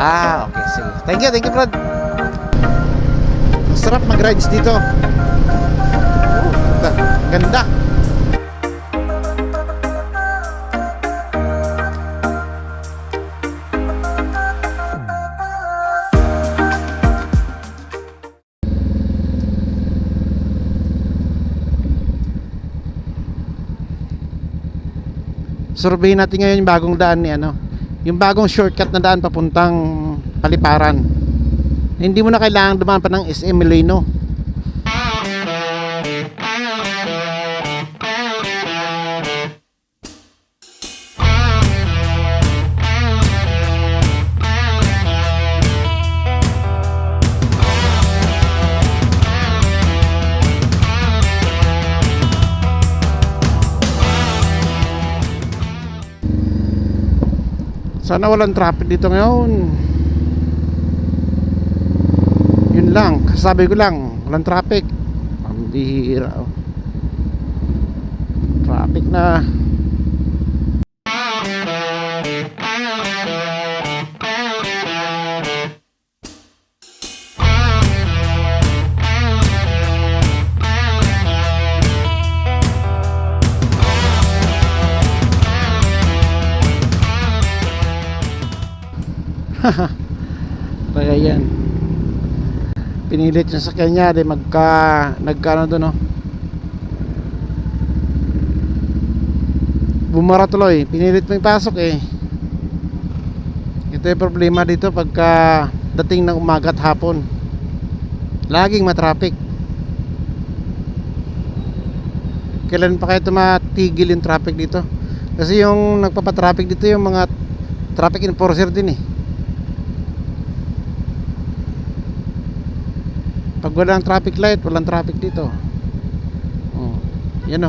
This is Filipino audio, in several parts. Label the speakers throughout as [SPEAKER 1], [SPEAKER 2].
[SPEAKER 1] Okay, sige. Thank you, Brad. Masarap mag-rides dito. Ganda. Survey natin ngayon yung bagong daan ni yung bagong shortcut na daan papuntang Paliparan. Hindi mo na kailangan dumaan pa ng SM Molino. Sana walang traffic dito ngayon. Yun lang, kasabi ko lang, walang traffic. Ang bihira. Traffic na. Kaya yan, pinilit niya sa kanya di nagkano doon bumara tuloy, pinilit mo ipasok ito yung problema dito pagka dating ng umaga at hapon, laging matraffic. Kailan pa kayo tumatigil yung traffic dito? Kasi yung nagpapatraffic dito yung mga traffic enforcer din Pag walang traffic light, walang traffic dito. Yan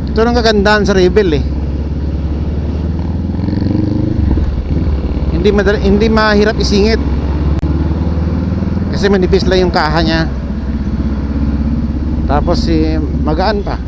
[SPEAKER 1] Ito ang kagandahan sa Rebel Hindi mahirap isingit. Kasi manipis lang yung kaha niya. Tapos magaan pa.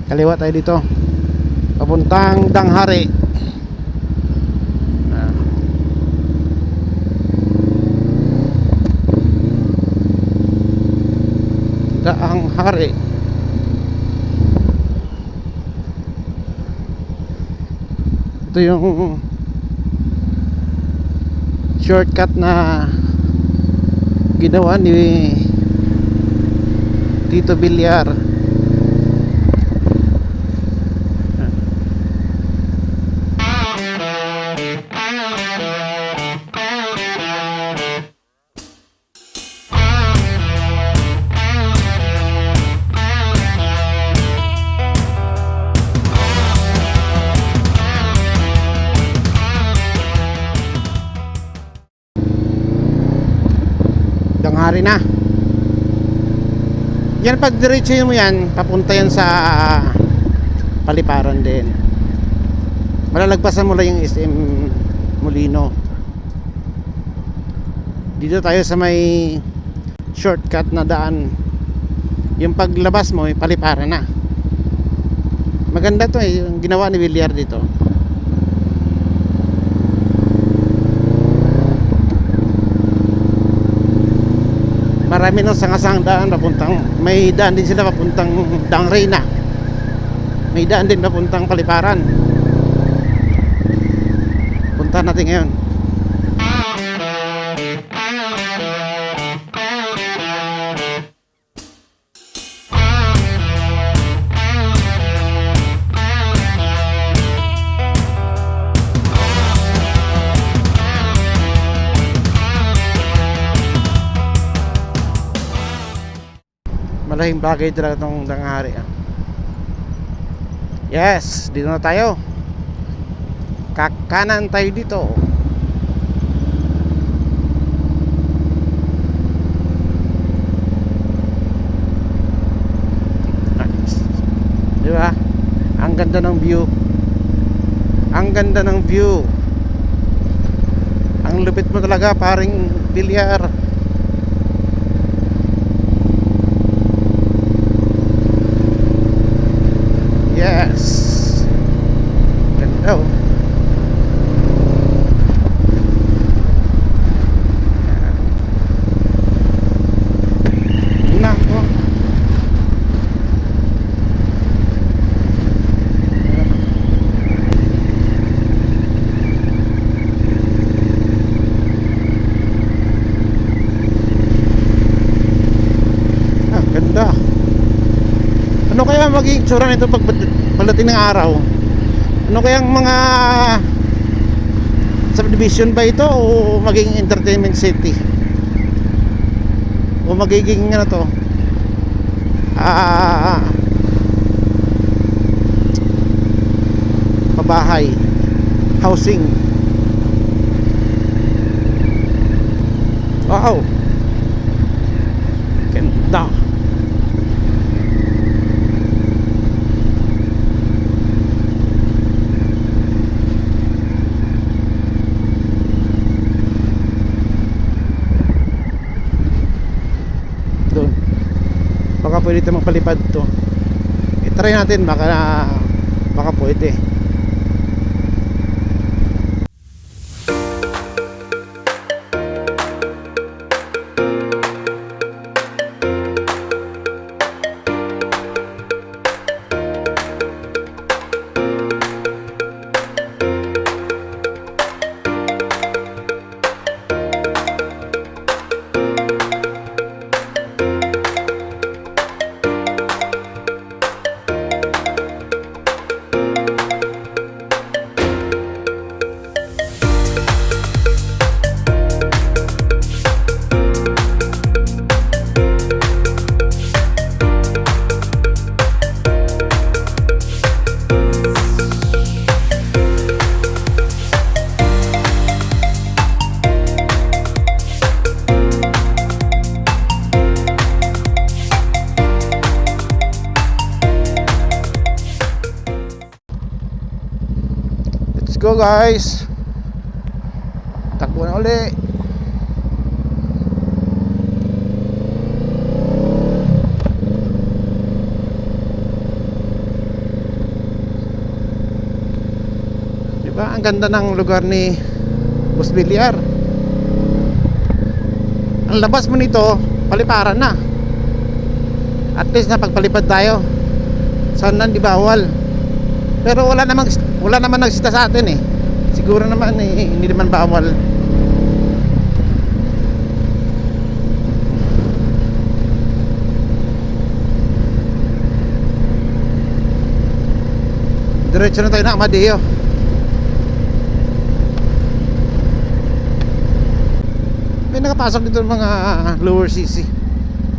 [SPEAKER 1] Kaliwa tayo dito papuntang Danghari. Danghari. Ito yung shortcut na ginawa ni Tito Villar. Danghari na. Yan, pag diretso mo yan, papunta yan sa Paliparan din. Malalagpasan mo lang yung SM Molino. Dito tayo sa may shortcut na daan. Yung paglabas mo, Paliparan na. Maganda to yung ginawa ni Villar dito. Marami nang sangasang daan papuntang, may daan din sila papuntang Dangrena. May daan din papuntang Paliparan. Punta natin ngayon. Malaking bagay talaga itong tanghari. Yes, dito na tayo. Kakanan tayo dito. Nice. Di ba? Ang ganda ng view. Ang ganda ng view. Ang lupit mo talaga, paring bilyar. Yes. Ganda oh. Nako. Ganda. Ano kaya magiging tsura nito pag pagdating ng araw? Ano kayang mga subdivision ba ito o magiging entertainment city? O magiging ano to? Pabahay, housing. Wow. Ganda. Doon. Baka pwede tayong magpalipad to. I-try natin, baka pwede. Let's go guys. Takbo na uli. Diba ang ganda ng lugar ni Boss Bilyar. Ang labas mo nito, Paliparan na. At least napagpalipad tayo. Sana hindi bawal. Pero wala naman nagsita sa atin eh. Siguro naman eh, hindi naman bawal. Diretso na tayo na Amadeo. May nakapasok dito ng mga lower CC.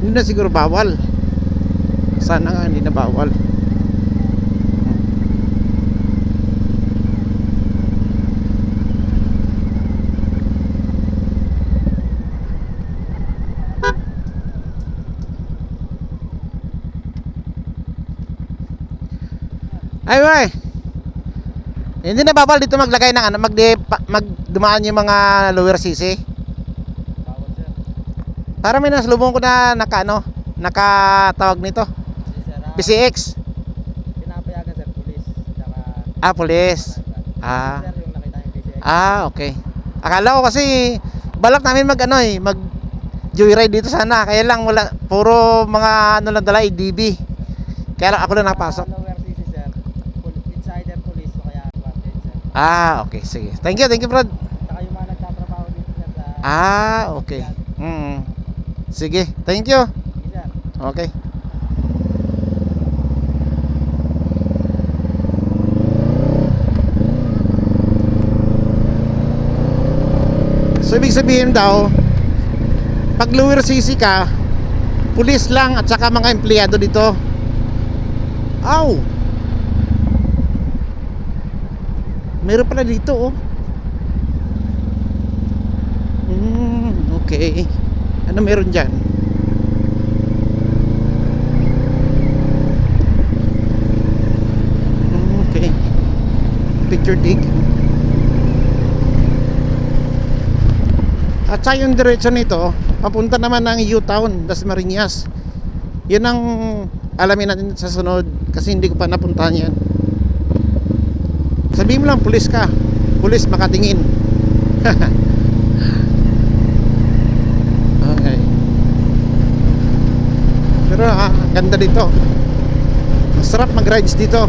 [SPEAKER 1] Hindi na siguro bawal. Sana nga hindi na bawal. Ay, wey. Hindi na bawal dito maglagay ng ano, magdumaan yung mga lower CC.
[SPEAKER 2] Bawal sir.
[SPEAKER 1] Para may naslubong ko na nakatawag nito. PCX.
[SPEAKER 2] Pinapayagan sir, police. Tsaka
[SPEAKER 1] Police.
[SPEAKER 2] sir, yung nakita yung PCX.
[SPEAKER 1] Okay. Akala ko kasi balak namin mag joyride dito sana. Kaya lang wala, puro mga ano lang dala, EDB. Kaya lang ako lang nakapasok.
[SPEAKER 2] Lower CC sir.
[SPEAKER 1] Okay, sige. Thank you, Brad.
[SPEAKER 2] Tsaka yung mga nagtatrabaho dito sir sa...
[SPEAKER 1] Okay. Sige, thank you.
[SPEAKER 2] Sige, sir.
[SPEAKER 1] Okay. So ibig sabihin daw, pag lower CC ka, pulis lang at saka mga empleyado dito. Aw! Meron pala dito oh. Okay. Ano meron dyan? Okay. Picture dig. At sa yung diretso nito, papunta naman ng U-Town, Dasmariñas. Yun ang alamin natin sa sunod kasi hindi ko pa napuntahan yan. Sabihin mo lang, pulis ka. Pulis makatingin. Okay. Pero ganda dito. Masarap mag-rides dito.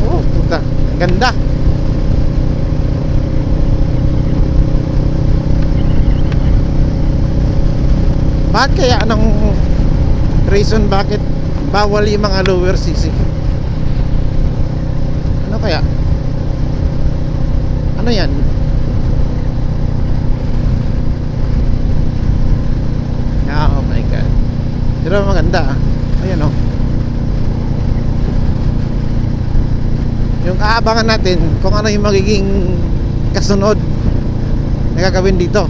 [SPEAKER 1] Oh, puta. Ganda. Bakit kaya anong reason bakit bawal yung mga lower CC? Ano kaya? Ano yan? Oh my god. Pero maganda. Ayan oh. Yung aabangan natin kung ano yung magiging kasunod na gagawin dito.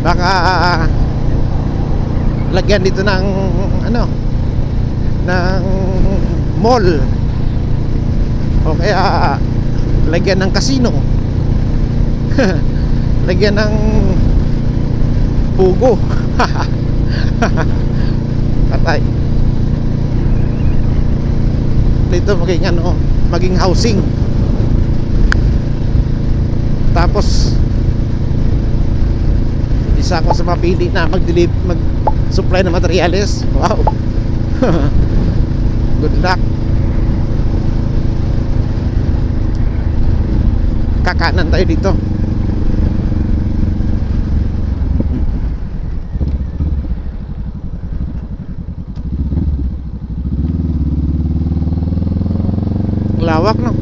[SPEAKER 1] Baka lagyan dito ng ano, ng mall o kaya lagyan ng casino. Lagyan ng pugo. Patay. Dito maging ano, maging housing. Tapos isa ako sa mapili na mag-supply ng materyales. Wow. Good luck. Kakanan tayo dito. Lawak no.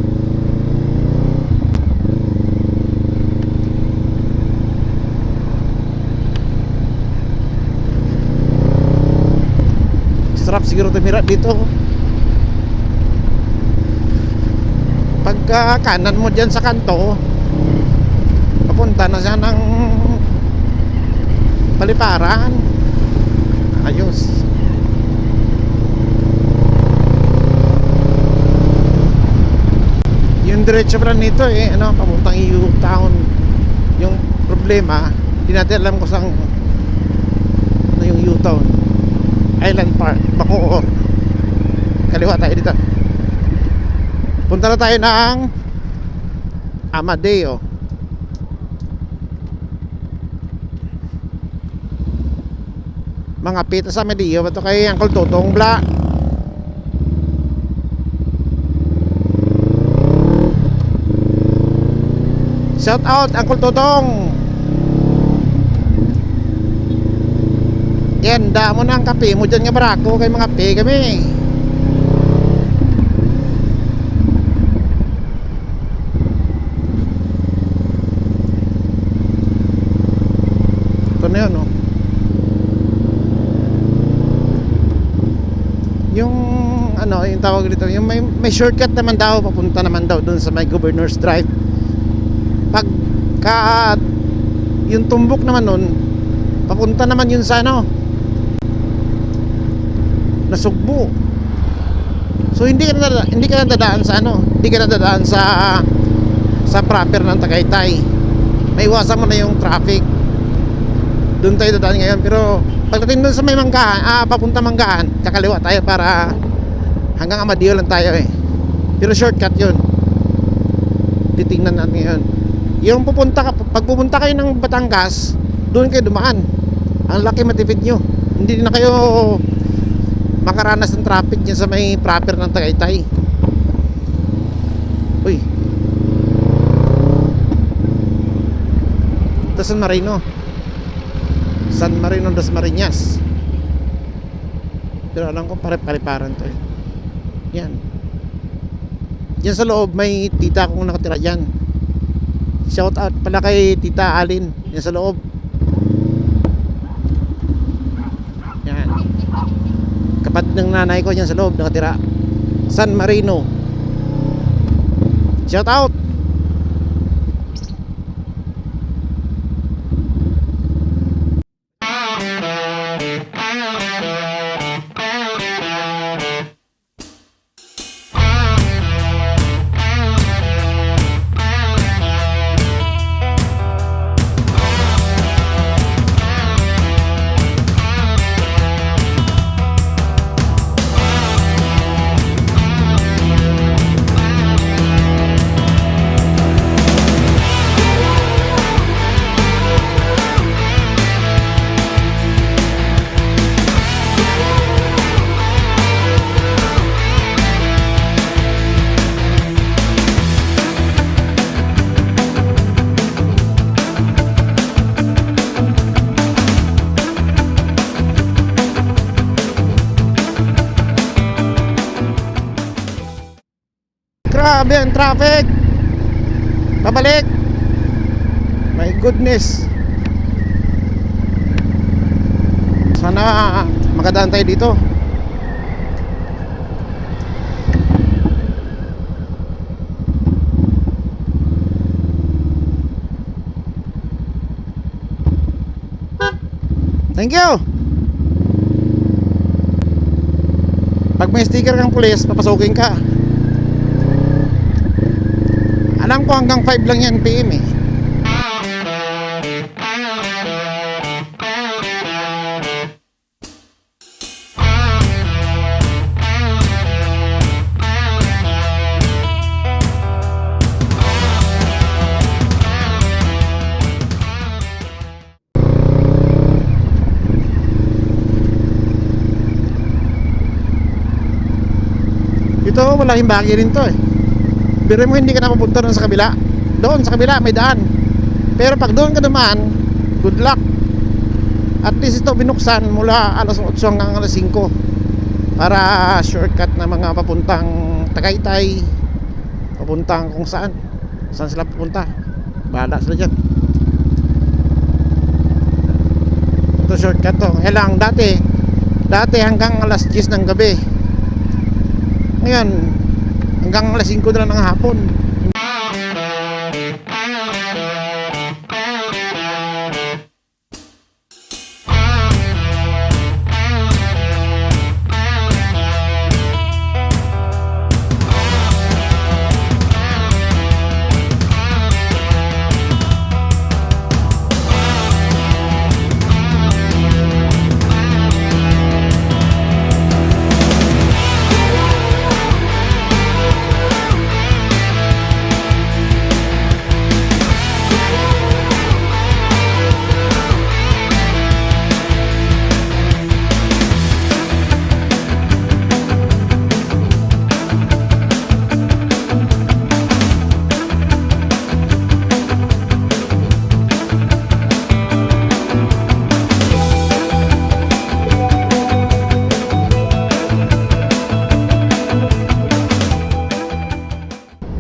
[SPEAKER 1] Sarap siguro tumira dito. Pagka kanan mo dyan sa kanto, papunta na siya ng Paliparan. Ayos. Yung diretso pala nito ano, papuntang U-Town. Yung problema, hindi natin alam kung saan ano yung U-Town. Island Park, Bacoor. Kaliwa tayo dito. Punta na tayo ng Amadeo. Mga pita sa Amadeo. Bato kay Uncle Totong Bla. Shout out Uncle Totong. Yan, damo na ang kape mo dyan nga barako. Kay mga kape kami. Ito na yun oh. Yung ano, yung tawag dito, yung may shortcut naman daw, papunta naman daw dun sa may Governor's Drive. Pagka yung tumbok naman nun, papunta naman yun sa ano, Nasugbu. So hindi ka na dadaan sa ano, hindi ka na dadaan sa proper ng Tagaytay. May iwasan mo na yung traffic. Doon tayo dadaan ngayon, pero pagdating doon sa may Manggahan, papunta Manggahan, kakaliwa tayo para hanggang Amadeo lang tayo Pero shortcut yun. Titingnan natin ngayon. Yung pag pupunta kayo ng Batangas, doon kayo dumaan. Ang laki matipid nyo. Hindi na kayo makaranas ng traffic dyan sa may proper ng Tagaytay. de San Marino. San Marino das Marinas. Pero alam ko pare-paliparan to eh. Yan. Yan sa loob may tita kong nakatira dyan. Shout out pala kay Tita Alin. Yan sa loob. Yan. Kapatid ng nanay ko yan sa loob nakatira. San Marino. Shout out. Grabe ang traffic. Pabalik. My goodness. Sana makadaan tayo dito. Thank you. Pag may sticker kang pulis, papasukin ka. Alam ko hanggang 5 lang yan PM eh. Ito malaking bagay rin to eh. Pero mo hindi ka na pupunta doon sa kabila. Doon sa kabila may daan. Pero pag doon ka naman, good luck. At least ito binuksan mula alas 8 hanggang alas 5 para shortcut na mga papuntang Tagaytay, papuntang kung saan sila pupunta. Bahala sila dyan. Ito shortcut to. Kaya lang dati hanggang alas 10 ng gabi. Ngayon hanggang alas 5 na lang ng hapon.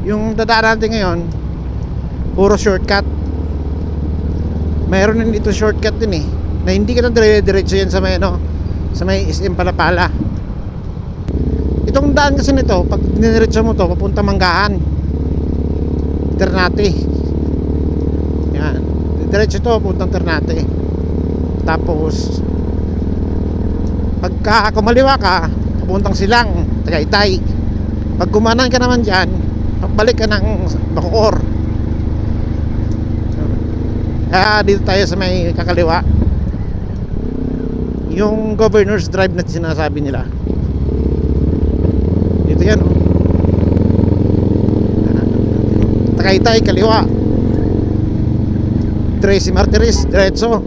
[SPEAKER 1] Yung dadaan natin ngayon puro shortcut. Mayroon din dito shortcut din eh, na hindi ka na dire-diretso yan sa may sa may SM Palapala. Itong daan kasi nito, pag diniretso mo to papunta Manggahan, Ternate. Yan, diretso to papuntang Ternate. Tapos pagka kumaliwa ka papuntang Silang, Tagaytay. Pag kumanan ka naman dyan, balik ka ng Bacoor. Kaya dito tayo sa may kakaliwa, yung Governor's Drive na sinasabi nila. Dito yan oh. Tagaytay kaliwa, Tracy Martires diretso,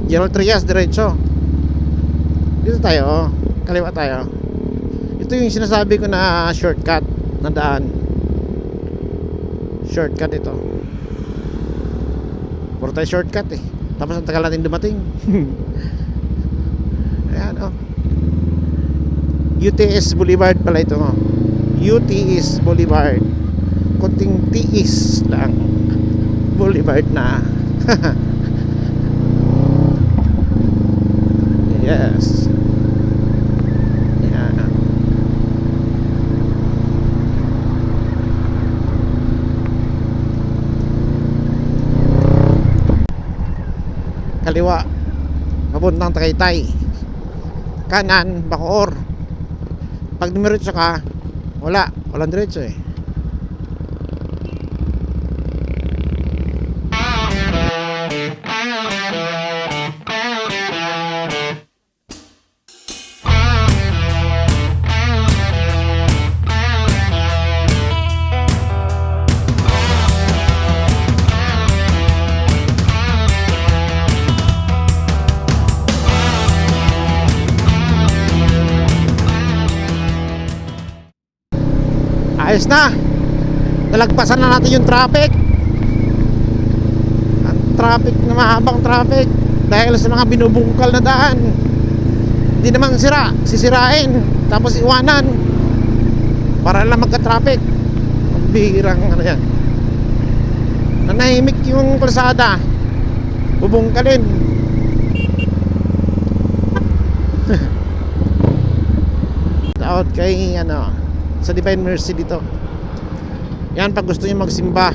[SPEAKER 1] General Trias diretso. Dito tayo oh. Kaliwa tayo. Ito yung sinasabi ko na shortcut na daan. Shortcut ito. Puro tayo shortcut eh. Tapos ang tagal natin dumating. Ayan oh. UTS Boulevard pala ito oh. UTS Boulevard. Kunting tiis lang. Boulevard na. Yes. Ayan oh. Kaliwa papuntang Tagaytay, kanan Bacoor. Pag dumiretso ka, walang diretso eh. Ayos na. Nalagpasan na natin yung traffic. Ang traffic na mahabang traffic dahil sa mga binubungkal na daan. Hindi naman sisirain tapos iwanan para lang magka-traffic. Ang bihirang ano yan. Nanahimik yung kalsada, bubungkalin. Out kay sa Divine Mercy dito. Yan, pag gusto niyo magsimba,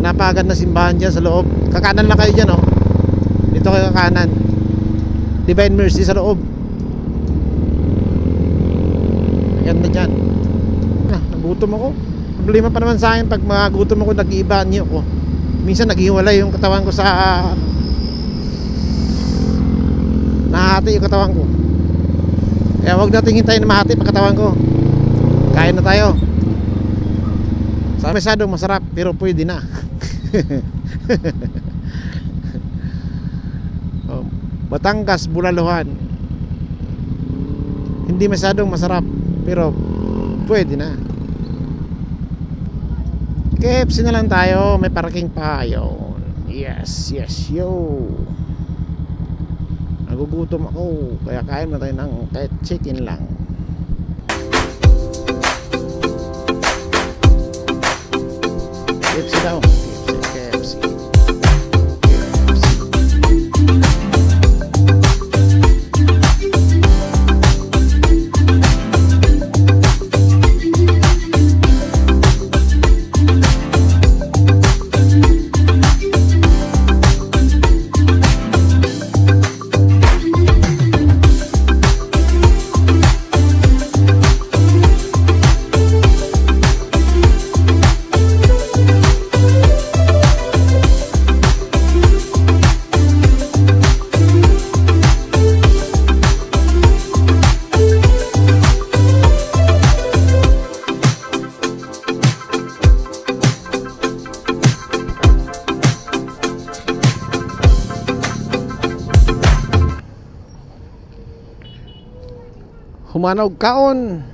[SPEAKER 1] napakaganda simbahan dyan sa loob. Kakanan lang kayo dyan oh. Dito kayo kakanan, Divine Mercy sa loob. Ganda dyan. Nagutom ako. Problema pa naman sa akin pag magutom ako, nag-iiba niyo ko. Minsan naghiwalay yung katawan ko sa nahati yung katawan ko. Kaya wag natin hintayin na mahati pag katawan ko. Kain na tayo. Sa masyadong masarap pero pwede na. Oh, Batangas, Bulaluhan. Hindi masyadong masarap pero pwede na. KFC na lang tayo, may parking pa yun. Yes, yo. Nagugutom ako, kaya kain na tayo ng kahit chicken lang. KFC daw. KFC. Humanog kaon.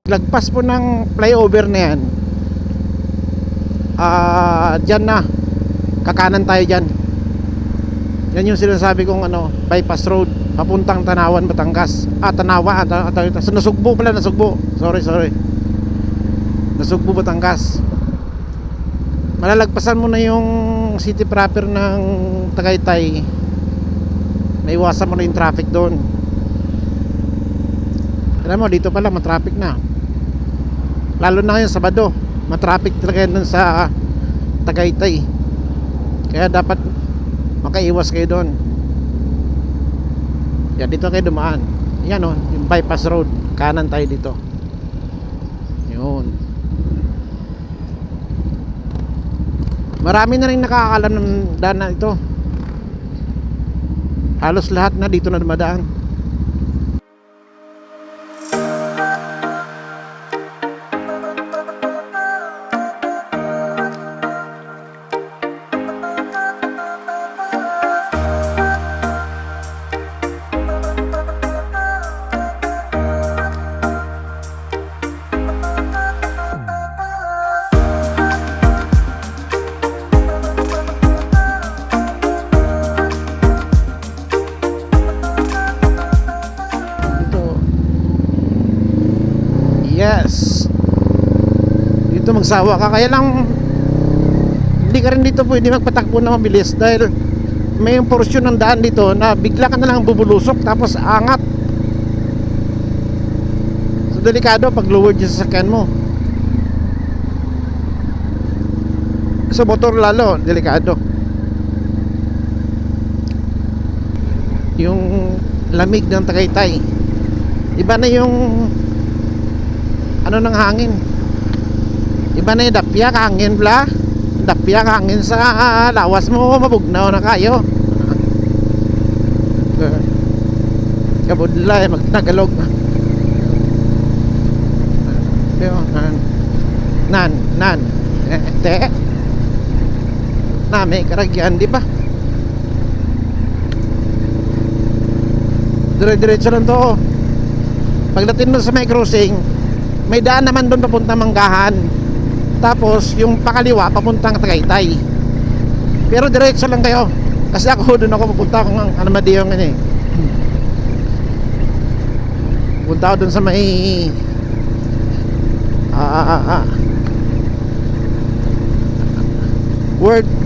[SPEAKER 1] Lagpas po ng flyover na yan, dyan na, kakanan tayo dyan. Yan yung sinasabi kong bypass road papuntang Tanawan, Batangas. Tanawa, Nasugbo pala, Nasugbo. Sorry. Nasugbo, Batangas. Malalagpasan mo na yung city proper ng Tagaytay. Naiwasan mo na yung traffic doon. Alam mo, dito pala matraffic na. Lalo na ngayon Sabado, matraffic talaga doon sa Tagaytay. Kaya dapat makaiwas kayo doon. Yan, dito kayo dumaan. Yan yung bypass road. Kanan tayo dito. Yun. Marami na rin nakakaalam ng daan na ito. Halos lahat na dito na dumadaan. Yes. Dito magsawa ka. Kaya lang hindi ka rin dito pwede magpatakbo na mabilis dahil may porsyon ng daan dito na bigla ka na lang bubulusok tapos angat. So delikado pag lowered yung sasakyan mo. Sa motor lalo delikado. Yung lamig ng Tagaytay, iba na yung ano ng hangin. Iba na yung dapyak hangin bla. Dapyak hangin sa lawas mo, mabugnaw na kayo. Kabudlay magtagalog. Nan te na may karagyan di ba? Dire-diretso lang to. Pagdating mo sa may crossing, may daan naman doon papunta Manggahan. Tapos yung pakaliwa papuntang Tagaytay. Pero diretso lang kayo. Kasi ako doon ako pupunta kung Almadio ng eh. Punta ako doon sa may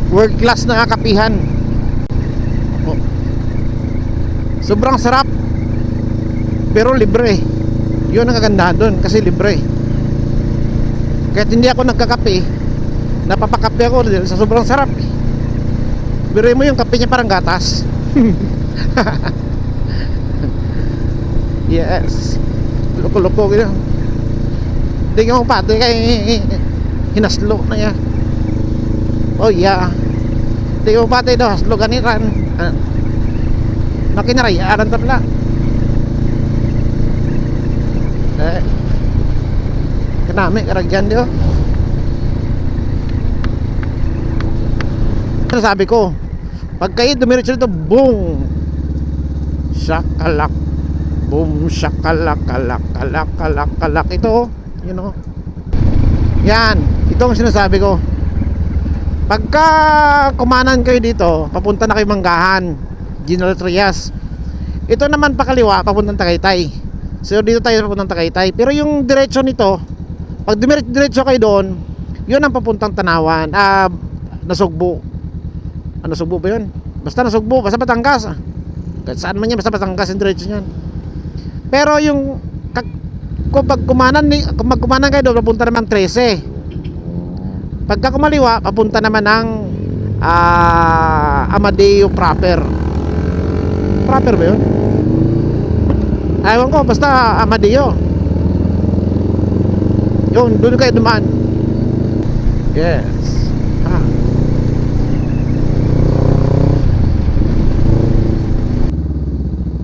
[SPEAKER 1] world class na kapihan. Oh. Sobrang sarap. Pero libre. Yun ang kagandahan doon kasi libre. Kahit hindi ako nagkakape, napapakape ako dahil sa sobrang sarap. Biruin mo yung kape niya parang gatas. Yes. Loko-loko gino. Hindi ka mo pati kay hinaslo na ya. Oh yeah. Hindi ka mo pati do haslo ganiran. Nakinarayaran tabla. Kanami karagyan dio. Ano sabi ko? Pag kayo dumiretso dito, boom! Shakalak. Boom, shakalak, kalak, kalak, kalak, kalak. Ito, you know. Yan, ito ang sinasabi ko. Pagka kumanan kayo dito, papunta na kayo Manggahan, General Trias. Ito naman pakaliwa, papuntang Tagaytay. So dito tayo papuntang Tagaytay. Pero yung diretso nito, pag diretso kayo doon, yun ang papuntang Tanawan, Nasugbu. Nasugbu ba yun? Basta Nasugbu, basta Batangas. Kahit saan man yan, basta Batangas yung diretso niyan. Pero yung kung magkumanan kayo doon, papunta naman 13. Pagka kumaliwa, papunta naman ng Amadeo proper. Proper ba yun? Ewan ko, basta Amadeo. Yun, doon kayo dumaan. Yes.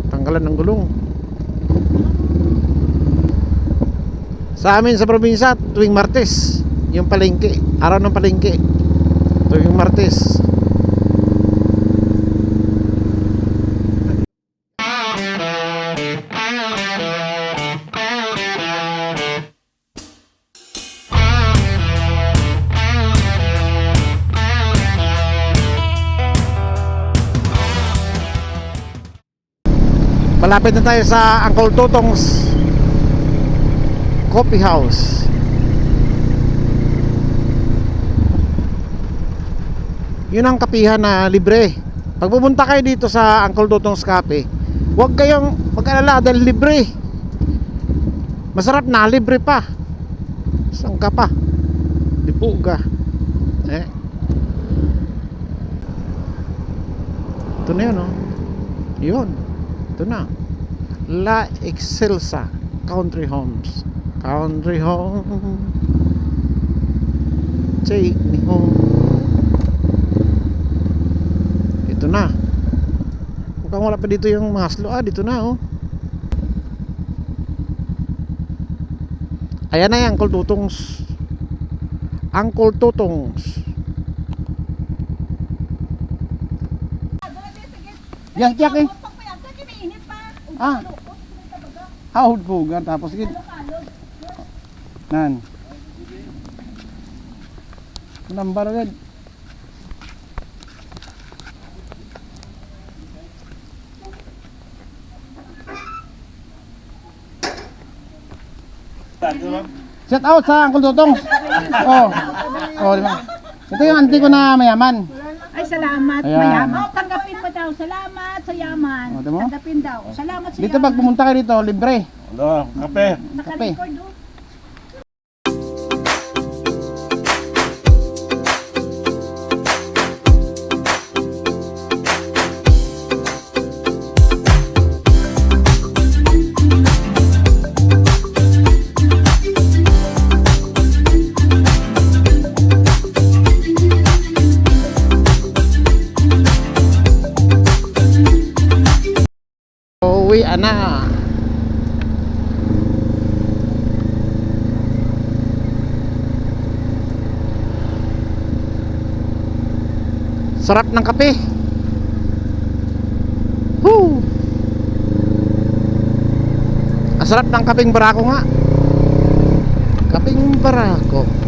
[SPEAKER 1] Tanggalan ng gulong. Sa amin sa probinsya, tuwing Martes, yung palengke, araw ng palengke. Tuwing Martes. Malapit na tayo sa Uncle Totong's Coffee House. Yun ang kapihan na libre. Pag pupunta kayo dito sa Uncle Totong's Cafe, huwag kayong mag-alala dahil libre. Masarap na, libre pa. Saan ka pa? Dipuga. Ito na yun, oh. Yun. Ito na. La Excelsa Country Homes country home, take me home. Ito na. Mukhang wala pa dito yung Maslow. Dito na oh. Ayan na yung Uncle Tutongs. Uncle Tutongs. Yes, Jack eh. Hahod po gan tapos gid. Nan. Number gid. Shout out sa Uncle Tutongs. Oh. Oh, di ba? Ito yung auntie ko na mayaman.
[SPEAKER 3] Ay, salamat.
[SPEAKER 1] Ayan.
[SPEAKER 3] Mayaman. Oh, tanggapin mo daw. Salamat sa yaman.
[SPEAKER 1] Oh, tama?
[SPEAKER 3] Tanggapin daw. Salamat sa
[SPEAKER 1] Dito
[SPEAKER 3] yaman.
[SPEAKER 1] pag pumunta kayo dito, libre.
[SPEAKER 4] Ano, kape.
[SPEAKER 3] Naka-record oh.
[SPEAKER 1] Uwi na. Sarap ng kape. Woo! Ang sarap ng kapeng barako nga. Kapeng barako.